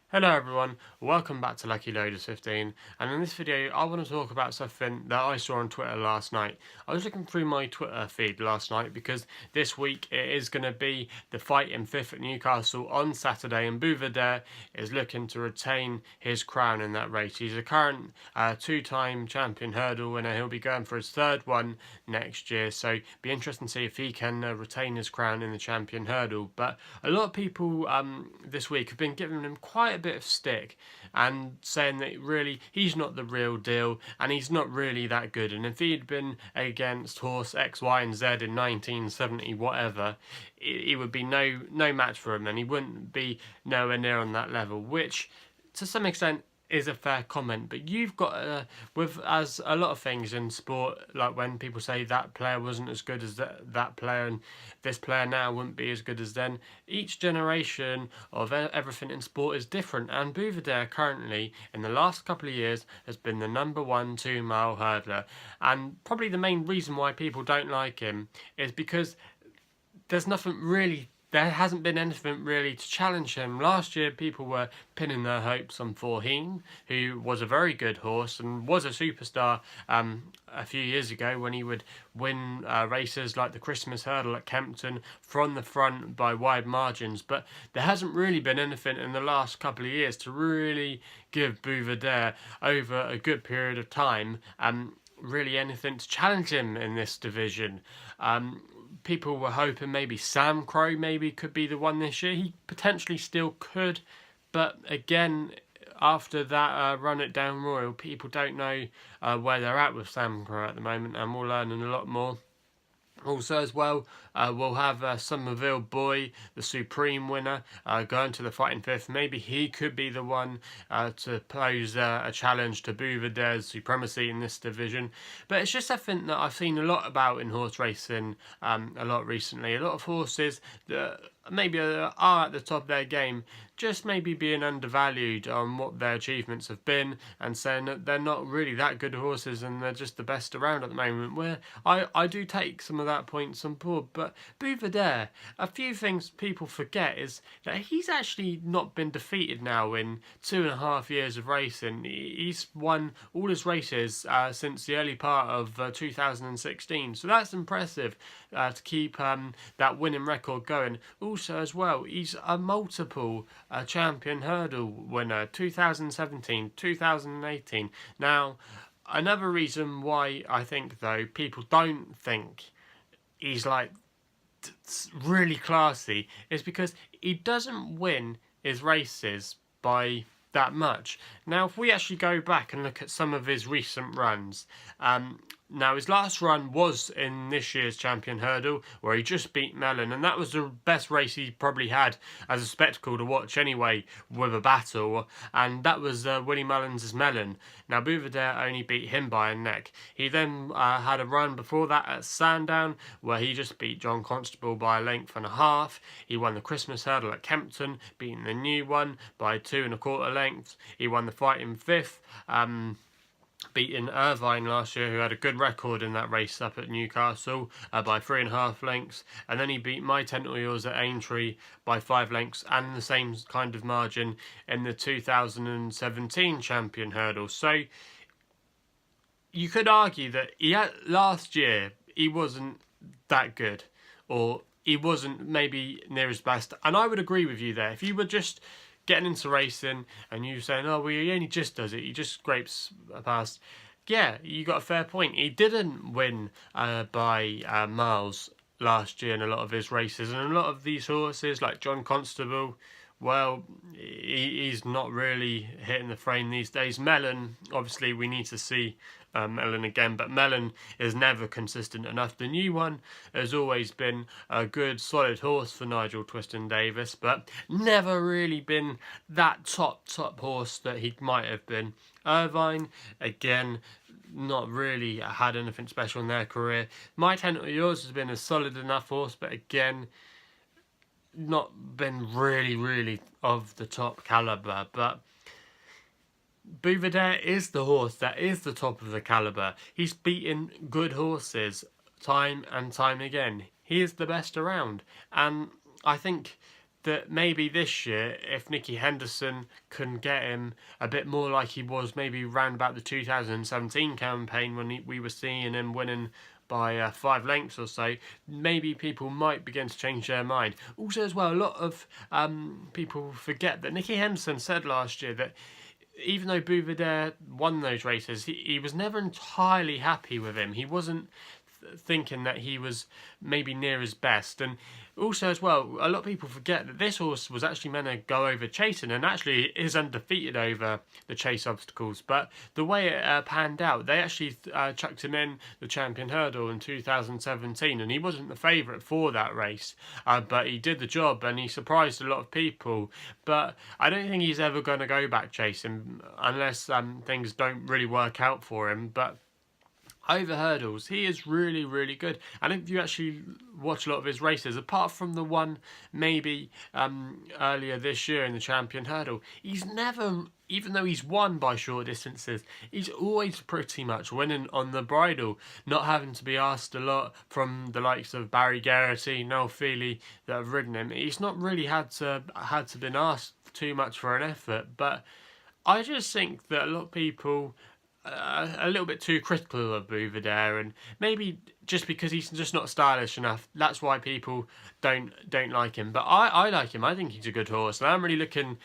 Hello everyone, welcome back to Lucky Loaders 15, and in this video I want to talk about something that I saw on Twitter last night. I was looking through my Twitter feed last night because this week it is going to be the fight in 5th at Newcastle on Saturday, and Buveur D Air is looking to retain his crown in that race. He's a current two-time champion hurdle winner. He'll be going for his third one next year, so be interesting to see if he can retain his crown in the champion hurdle. But a lot of people this week have been giving him quite a bit of stick and saying that really he's not the real deal and he's not really that good, and if he'd been against horse X, Y and Z in 1970 whatever, he would be no match for him, and he wouldn't be nowhere near on that level, which to some extent is a fair comment. But you've got with as a lot of things in sport, like when people say that player wasn't as good as that player and this player now wouldn't be as good as then, each generation of everything in sport is different, and Buveur D Air currently in the last couple of years has been the #1 2-mile hurdler, and probably the main reason why people don't like him is because there hasn't been anything really to challenge him. Last year, people were pinning their hopes on Forheen, who was a very good horse and was a superstar a few years ago when he would win races like the Christmas Hurdle at Kempton from the front by wide margins. But there hasn't really been anything in the last couple of years to really give Buveur D Air over a good period of time really anything to challenge him in this division. People were hoping maybe Sam Crow maybe could be the one this year. He potentially still could, but again, after that run at Down Royal, people don't know where they're at with Sam Crow at the moment, and we're learning a lot more. Also as well, we'll have Somerville Boy, the Supreme winner, going to the fighting 5th. Maybe he could be the one to pose a challenge to Buveur D Air's supremacy in this division. But it's just something that I've seen a lot about in horse racing a lot recently. A lot of horses that maybe are at the top of their game just maybe being undervalued on what their achievements have been, and saying that they're not really that good horses and they're just the best around at the moment, where I do take some of that points on board. But Buveur D Air, a few things people forget is that he's actually not been defeated now in 2.5 years of racing. He's won all his races since the early part of 2016, so that's impressive to keep that winning record going. Also as well, he's a multiple champion hurdle winner, 2017, 2018. Now, another reason why I think though people don't think he's like really classy is because he doesn't win his races by that much. Now, if we actually go back and look at some of his recent runs, now his last run was in this year's champion hurdle where he just beat Mellon, and that was the best race he probably had as a spectacle to watch anyway with a battle, and that was Willie Mullins' Mellon. Now Buveur D Air only beat him by a neck. He then had a run before that at Sandown where he just beat John Constable by a length and a half. He won the Christmas Hurdle at Kempton, beating the new one by 2.25 lengths. He won the fighting 5th, beating Irvine last year, who had a good record in that race up at Newcastle by 3.5 lengths, and then he beat My Tentacle Yours at Aintree by 5 lengths and the same kind of margin in the 2017 champion hurdle. So you could argue that last year he wasn't that good, or he wasn't maybe near his best, and I would agree with you there. If you were just getting into racing and you saying, oh well, he only just does it, he just scrapes past, yeah, you got a fair point. He didn't win by miles last year in a lot of his races, and a lot of these horses like John Constable, well, he's not really hitting the frame these days. Mellon, obviously we need to see Mellon again, but Mellon is never consistent enough. The new one has always been a good solid horse for Nigel Twiston-Davies, but never really been that top horse that he might have been. Irvine, again, not really had anything special in their career. My Tentacle Yours has been a solid enough horse, but again, not been really of the top calibre. But Buveur D Air is the horse that is the top of the calibre. He's beaten good horses time and time again. He is the best around, and I think that maybe this year, if Nicky Henderson can get him a bit more like he was maybe round about the 2017 campaign when we were seeing him winning by 5 lengths or so, maybe people might begin to change their mind. Also, as well, a lot of people forget that Nicky Henderson said last year that even though Buveur D Air won those races, he was never entirely happy with him. He wasn't thinking that he was maybe near his best. And also as well, a lot of people forget that this horse was actually meant to go over chasing and actually is undefeated over the chase obstacles. But the way it panned out, they actually chucked him in the Champion Hurdle in 2017 and he wasn't the favourite for that race. But he did the job and he surprised a lot of people. But I don't think he's ever going to go back chasing unless things don't really work out for him. But over hurdles, he is really, really good. And if you actually watch a lot of his races, apart from the one maybe earlier this year in the Champion Hurdle, he's never, even though he's won by short distances, he's always pretty much winning on the bridle, not having to be asked a lot from the likes of Barry Geraghty, Noel Feely that have ridden him. He's not really had to been asked too much for an effort, but I just think that a lot of people a little bit too critical of Buveur D Air, and maybe just because he's just not stylish enough, that's why people don't like him. But I like him. I think he's a good horse, and I'm really looking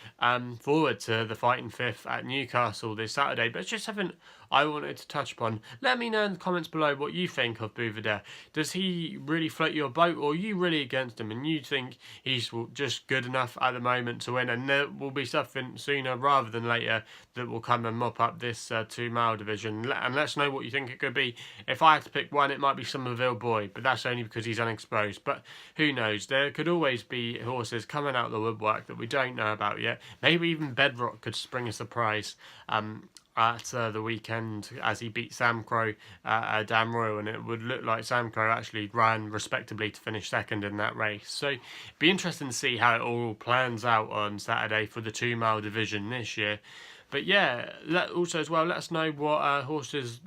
forward to the Fighting Fifth at Newcastle this Saturday. But it's just something I wanted to touch upon. Let me know in the comments below what you think of Buveur D Air. Does he really float your boat, or are you really against him and you think he's just good enough at the moment to win, and there will be something sooner rather than later that will come and mop up this 2 mile division? And let us know what you think it could be. If I had to pick one, it might be Somerville Boy, but that's only because he's unexposed. But who knows? There could always be horses coming out of the woodwork that we don't know about yet. Maybe even Bedrock could spring a surprise at the weekend as he beat Sam Crow at Dam Royal, and it would look like Sam Crow actually ran respectably to finish second in that race. So be interesting to see how it all plans out on Saturday for the 2 mile division this year. But yeah, also as well, let us know what horses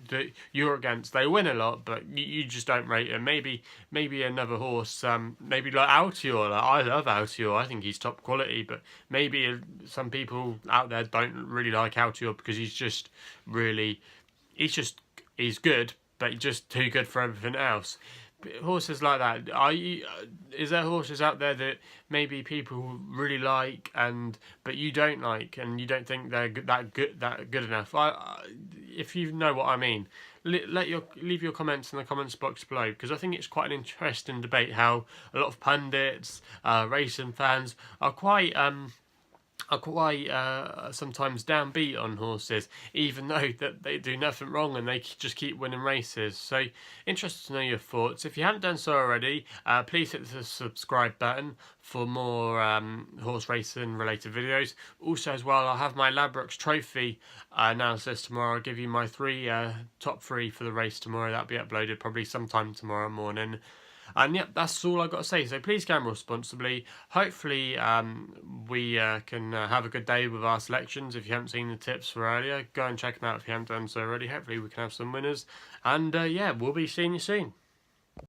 that you're against. They win a lot, but you just don't rate them. Maybe another horse, maybe like Altior. Like, I love Altior. I think he's top quality, but maybe some people out there don't really like Altior because he's good, but he's just too good for everything else. Horses like that, is there horses out there that maybe people really like but you don't like and you don't think they're that good enough? If you know what I mean, leave your comments in the comments box below, because I think it's quite an interesting debate how a lot of pundits, racing fans are quite sometimes downbeat on horses, even though that they do nothing wrong and they just keep winning races. So interested to know your thoughts. If you haven't done so already, please hit the subscribe button for more horse racing related videos. Also as well, I'll have my Ladbrokes Trophy analysis tomorrow. I'll give you my top three for the race tomorrow. That'll be uploaded probably sometime tomorrow morning. And yep, that's all I've got to say. So please gamble responsibly. Hopefully we can have a good day with our selections. If you haven't seen the tips for earlier, go and check them out if you haven't done so already. Hopefully we can have some winners. And yeah, we'll be seeing you soon.